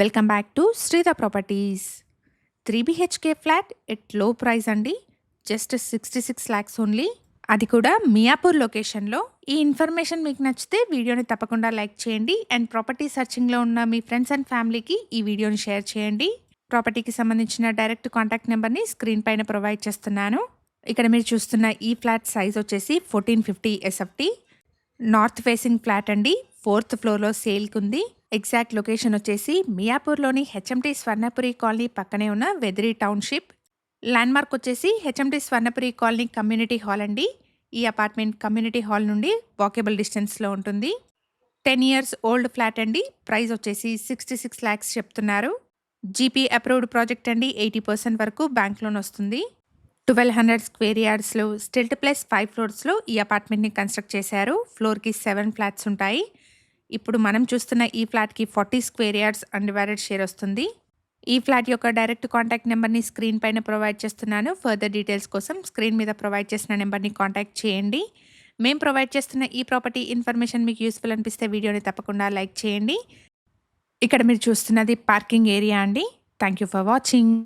Welcome back to Sridha properties. 3 BHK flat at low price అండి. Just 66 lakhs only. అది కూడా మియాపూర్ లొకేషన్లో. ఈ ఇన్ఫర్మేషన్ మీకు నచ్చితే వీడియోని తప్పకుండా లైక్ చేయండి అండ్ ప్రాపర్టీ సర్చింగ్లో ఉన్న మీ ఫ్రెండ్స్ అండ్ ఫ్యామిలీకి ఈ వీడియోని షేర్ చేయండి. ప్రాపర్టీకి సంబంధించిన డైరెక్ట్ కాంటాక్ట్ నెంబర్ని స్క్రీన్ పైన ప్రొవైడ్ చేస్తున్నాను. ఇక్కడ మీరు చూస్తున్న ఈ ఫ్లాట్ సైజ్ వచ్చేసి 1450 SFT. నార్త్ ఫేసింగ్ ఫ్లాట్ అండి. 4th ఫ్లోర్లో సేల్కి ఉంది. ఎగ్జాక్ట్ లొకేషన్ వచ్చేసి మియాపూర్లోని హెచ్ఎంటీ స్వర్ణపురి కాలనీ పక్కనే ఉన్న వెదిరి టౌన్షిప్. ల్యాండ్మార్క్ వచ్చేసి HMT Swarnapuri colony community hall అండి. ఈ అపార్ట్మెంట్ కమ్యూనిటీ హాల్ నుండి వాకేబుల్ డిస్టెన్స్లో ఉంటుంది. 10 years ఓల్డ్ ఫ్లాట్ అండి. ప్రైస్ వచ్చేసి 66 lakhs చెప్తున్నారు. జీపీ అప్రూవ్డ్ ప్రాజెక్ట్ అండి. 80% వరకు బ్యాంక్ లోన్ వస్తుంది. 1200 స్క్వేర్ యార్డ్స్లో స్టిల్ట్ ప్లస్ 5 ఫ్లోర్స్లో ఈ అపార్ట్మెంట్ని కన్స్ట్రక్ట్ చేశారు. ఫ్లోర్కి 7 ఫ్లాట్స్ ఉంటాయి. ఇప్పుడు మనం చూస్తున్న ఈ ఫ్లాట్కి 40 స్క్వేర్ యార్డ్స్ అన్డివైడెడ్ షేర్ వస్తుంది. ఈ ఫ్లాట్ యొక్క డైరెక్ట్ కాంటాక్ట్ నెంబర్ని స్క్రీన్ పైన ప్రొవైడ్ చేస్తున్నాను. ఫర్దర్ డీటెయిల్స్ కోసం స్క్రీన్ మీద ప్రొవైడ్ చేసిన నెంబర్ని కాంటాక్ట్ చేయండి. మేము ప్రొవైడ్ చేస్తున్న ఈ ప్రాపర్టీ ఇన్ఫర్మేషన్ మీకు యూస్ఫుల్ అనిపిస్తే వీడియోని తప్పకుండా లైక్ చేయండి. ఇక్కడ మీరు చూస్తున్నది పార్కింగ్ ఏరియా అండి. Thank you for watching.